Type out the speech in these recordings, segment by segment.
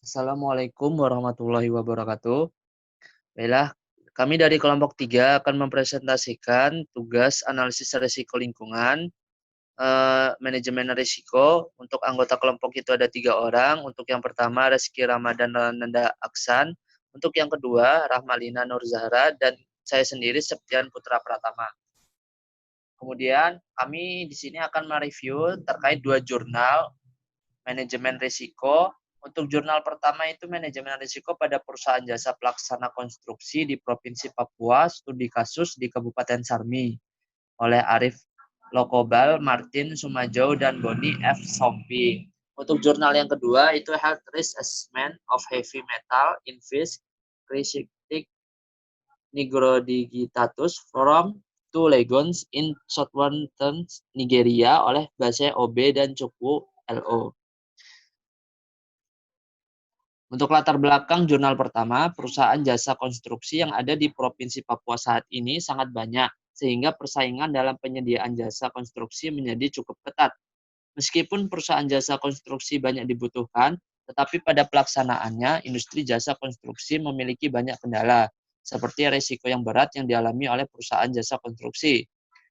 Assalamualaikum warahmatullahi wabarakatuh. Baiklah, kami dari kelompok 3 akan mempresentasikan tugas analisis risiko lingkungan, manajemen risiko. Untuk anggota kelompok itu ada 3 orang. Untuk yang pertama, Reski Ramadan Nanda Aksan. Untuk yang kedua, Rahmalina Nur Zahra. Dan saya sendiri, Septian Putra Pratama. Kemudian, kami di sini akan mereview terkait 2 jurnal manajemen risiko. Untuk jurnal pertama itu manajemen risiko pada perusahaan jasa pelaksana konstruksi di Provinsi Papua, studi kasus di Kabupaten Sarmi oleh Arif Lokobal, Martin Sumajau, dan Boni F. Sompi. Untuk jurnal yang kedua itu Health Risk Assessment of Heavy Metal in Fish, Cryptic Nigrodigitatus from two lagoons in southern Nigeria oleh Base OB dan Cukwu LO. Untuk latar belakang jurnal pertama, perusahaan jasa konstruksi yang ada di Provinsi Papua saat ini sangat banyak, sehingga persaingan dalam penyediaan jasa konstruksi menjadi cukup ketat. Meskipun perusahaan jasa konstruksi banyak dibutuhkan, tetapi pada pelaksanaannya, industri jasa konstruksi memiliki banyak kendala, seperti risiko yang berat yang dialami oleh perusahaan jasa konstruksi.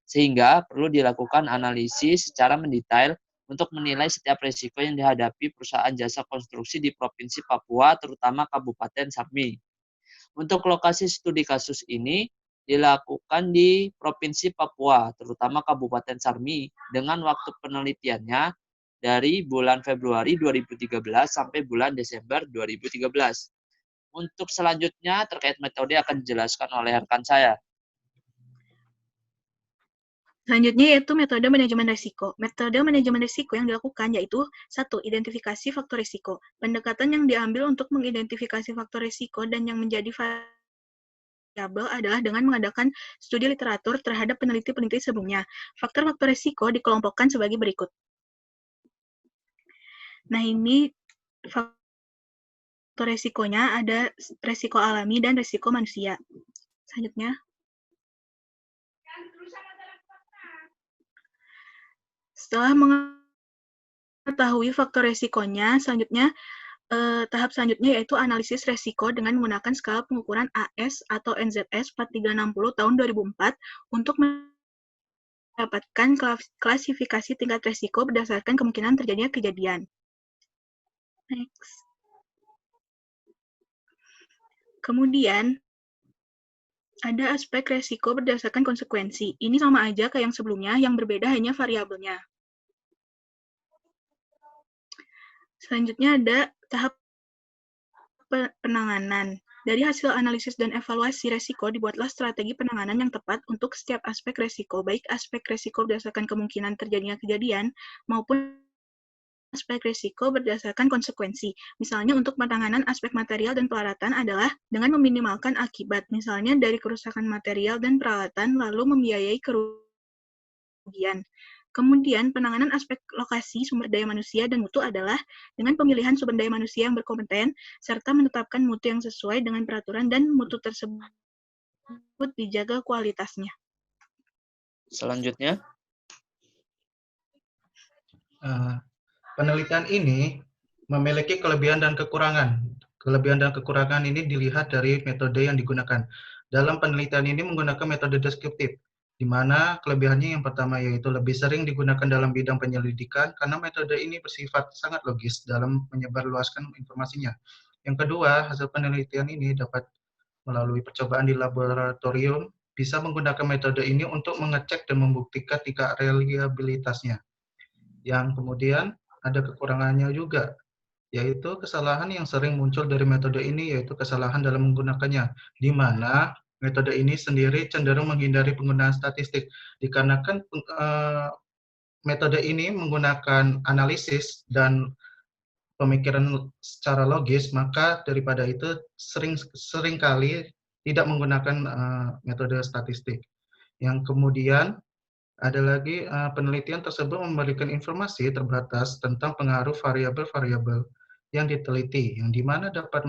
Sehingga perlu dilakukan analisis secara mendetail untuk menilai setiap risiko yang dihadapi perusahaan jasa konstruksi di Provinsi Papua, terutama Kabupaten Sarmi. Untuk lokasi studi kasus ini dilakukan di Provinsi Papua, terutama Kabupaten Sarmi, dengan waktu penelitiannya dari bulan Februari 2013 sampai bulan Desember 2013. Untuk selanjutnya terkait metode akan dijelaskan oleh rekan saya. Selanjutnya yaitu metode manajemen risiko. Metode manajemen risiko yang dilakukan yaitu 1. Identifikasi faktor risiko. Pendekatan yang diambil untuk mengidentifikasi faktor risiko dan yang menjadi variabel adalah dengan mengadakan studi literatur terhadap peneliti-peneliti sebelumnya. Faktor-faktor risiko dikelompokkan sebagai berikut. Nah, ini faktor risikonya ada risiko alami dan risiko manusia. Selanjutnya. Setelah mengetahui faktor resikonya, tahap selanjutnya yaitu analisis resiko dengan menggunakan skala pengukuran AS atau NZS 4360 tahun 2004 untuk mendapatkan klasifikasi tingkat resiko berdasarkan kemungkinan terjadinya kejadian. Next. Kemudian, ada aspek resiko berdasarkan konsekuensi. Ini sama aja kayak yang sebelumnya, yang berbeda hanya variabelnya. Selanjutnya ada tahap penanganan. Dari hasil analisis dan evaluasi resiko, dibuatlah strategi penanganan yang tepat untuk setiap aspek resiko, baik aspek resiko berdasarkan kemungkinan terjadinya kejadian, maupun aspek resiko berdasarkan konsekuensi. Misalnya untuk penanganan aspek material dan peralatan adalah dengan meminimalkan akibat, misalnya dari kerusakan material dan peralatan, lalu membiayai kerugian. Kemudian, penanganan aspek lokasi, sumber daya manusia, dan mutu adalah dengan pemilihan sumber daya manusia yang berkompeten, serta menetapkan mutu yang sesuai dengan peraturan dan mutu tersebut dijaga kualitasnya. Selanjutnya. Penelitian ini memiliki kelebihan dan kekurangan. Kelebihan dan kekurangan ini dilihat dari metode yang digunakan. Dalam penelitian ini menggunakan metode deskriptif, di mana kelebihannya yang pertama yaitu lebih sering digunakan dalam bidang penyelidikan karena metode ini bersifat sangat logis dalam menyebarluaskan informasinya. Yang kedua, hasil penelitian ini dapat melalui percobaan di laboratorium bisa menggunakan metode ini untuk mengecek dan membuktikan tingkat reliabilitasnya. Yang kemudian ada kekurangannya juga, yaitu kesalahan yang sering muncul dari metode ini yaitu kesalahan dalam menggunakannya, di mana metode ini sendiri cenderung menghindari penggunaan statistik, dikarenakan metode ini menggunakan analisis dan pemikiran secara logis, maka daripada itu seringkali tidak menggunakan metode statistik. Yang kemudian ada lagi penelitian tersebut memberikan informasi terbatas tentang pengaruh variabel-variabel yang diteliti, yang dimana dapat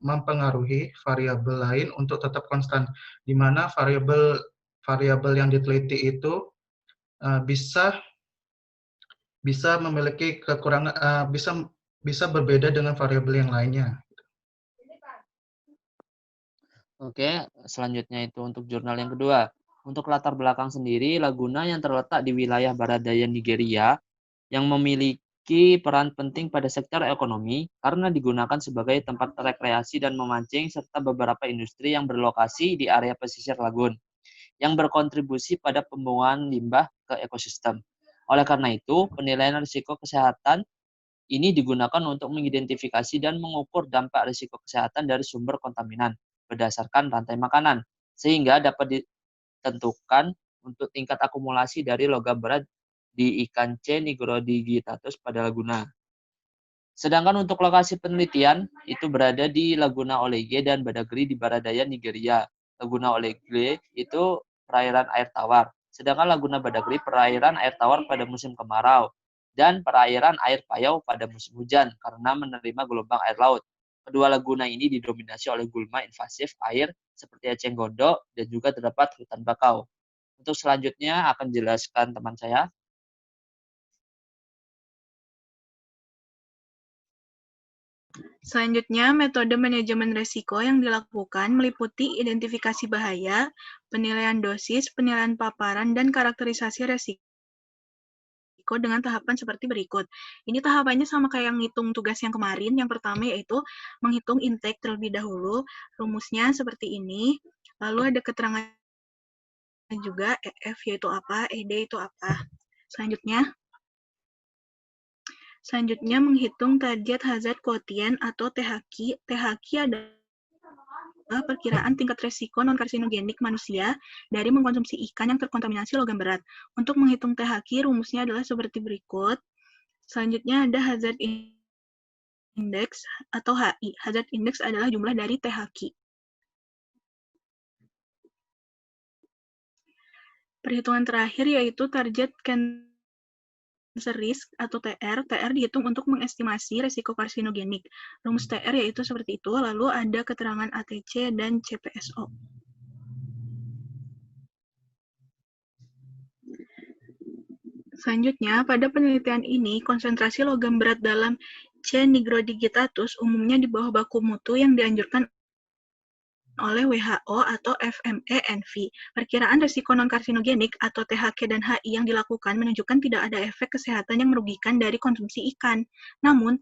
mempengaruhi variabel lain untuk tetap konstan, di mana variabel yang diteliti itu bisa memiliki kekurangan, bisa berbeda dengan variabel yang lainnya. Oke, selanjutnya itu untuk jurnal yang kedua. Untuk latar belakang sendiri, Laguna yang terletak di wilayah barat daya Nigeria yang memiliki peran penting pada sektor ekonomi karena digunakan sebagai tempat rekreasi dan memancing serta beberapa industri yang berlokasi di area pesisir lagun yang berkontribusi pada pembuangan limbah ke ekosistem. Oleh karena itu, penilaian risiko kesehatan ini digunakan untuk mengidentifikasi dan mengukur dampak risiko kesehatan dari sumber kontaminan berdasarkan rantai makanan, sehingga dapat ditentukan untuk tingkat akumulasi dari logam berat di ikan C. nigrodigitatus pada Laguna. Sedangkan untuk lokasi penelitian, itu berada di Laguna Oleghe dan Badagry di barat daya Nigeria. Laguna Oleghe itu perairan air tawar, sedangkan Laguna Badagry perairan air tawar pada musim kemarau dan perairan air payau pada musim hujan karena menerima gelombang air laut. Kedua laguna ini didominasi oleh gulma invasif air seperti eceng gondok dan juga terdapat hutan bakau. Untuk selanjutnya akan jelaskan teman saya. Selanjutnya, metode manajemen risiko yang dilakukan meliputi identifikasi bahaya, penilaian dosis, penilaian paparan, dan karakterisasi risiko dengan tahapan seperti berikut. Ini tahapannya sama kayak yang ngitung tugas yang kemarin. Yang pertama yaitu menghitung intake terlebih dahulu. Rumusnya seperti ini. Lalu ada keterangan juga EF yaitu apa, ED itu apa. Selanjutnya menghitung target hazard quotient atau THQ. THQ adalah perkiraan tingkat resiko non-karsinogenik manusia dari mengkonsumsi ikan yang terkontaminasi logam berat. Untuk menghitung THQ, rumusnya adalah seperti berikut. Selanjutnya ada hazard index atau HI. Hazard index adalah jumlah dari THQ. Perhitungan terakhir yaitu target cancer risk atau TR. TR dihitung untuk mengestimasi resiko karsinogenik. Rumus TR yaitu seperti itu, lalu ada keterangan ATC dan CPSO. Selanjutnya, pada penelitian ini, konsentrasi logam berat dalam C. nigrodigitatus umumnya di bawah baku mutu yang dianjurkan oleh WHO atau FMENV. Perkiraan risiko non-karsinogenik atau THQ dan HI yang dilakukan menunjukkan tidak ada efek kesehatan yang merugikan dari konsumsi ikan. Namun,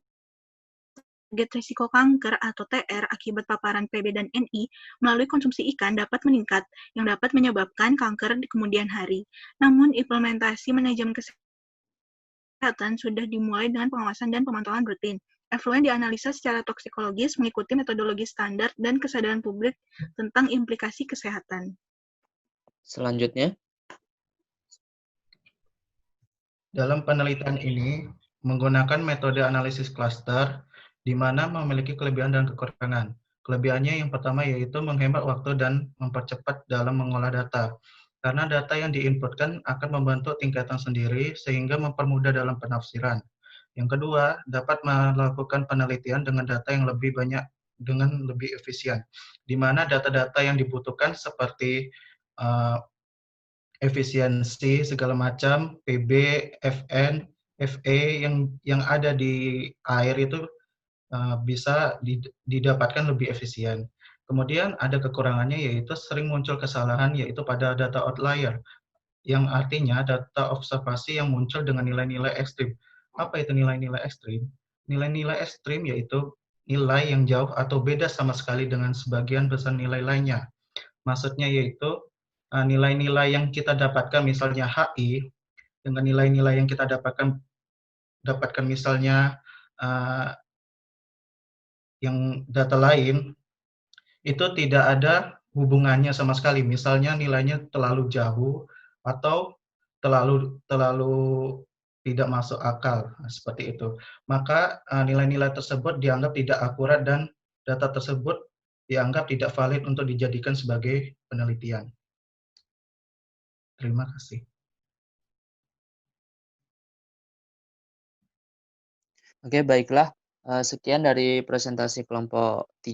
target risiko kanker atau TR akibat paparan PB dan NI melalui konsumsi ikan dapat meningkat, yang dapat menyebabkan kanker di kemudian hari. Namun, implementasi manajemen kesehatan sudah dimulai dengan pengawasan dan pemantauan rutin. Efluen dianalisa secara toksikologis mengikuti metodologi standar dan kesadaran publik tentang implikasi kesehatan. Selanjutnya. Dalam penelitian ini, menggunakan metode analisis cluster, di mana memiliki kelebihan dan kekurangan. Kelebihannya yang pertama yaitu menghemat waktu dan mempercepat dalam mengolah data. Karena data yang diinputkan akan membentuk tingkatan sendiri sehingga mempermudah dalam penafsiran. Yang kedua, dapat melakukan penelitian dengan data yang lebih banyak dengan lebih efisien, di mana data-data yang dibutuhkan seperti efisiensi segala macam, PB, FN, FE yang ada di air itu bisa didapatkan lebih efisien. Kemudian ada kekurangannya yaitu sering muncul kesalahan yaitu pada data outlier, yang artinya data observasi yang muncul dengan nilai-nilai ekstrim. Apa itu nilai-nilai ekstrim? Nilai-nilai ekstrim yaitu nilai yang jauh atau beda sama sekali dengan sebagian besar nilai lainnya. Maksudnya yaitu nilai-nilai yang kita dapatkan misalnya HI dengan nilai-nilai yang kita dapatkan misalnya yang data lain itu tidak ada hubungannya sama sekali. Misalnya nilainya terlalu jauh atau terlalu tidak masuk akal, seperti itu. Maka nilai-nilai tersebut dianggap tidak akurat dan data tersebut dianggap tidak valid untuk dijadikan sebagai penelitian. Terima kasih. Oke, baiklah. Sekian dari presentasi kelompok 3.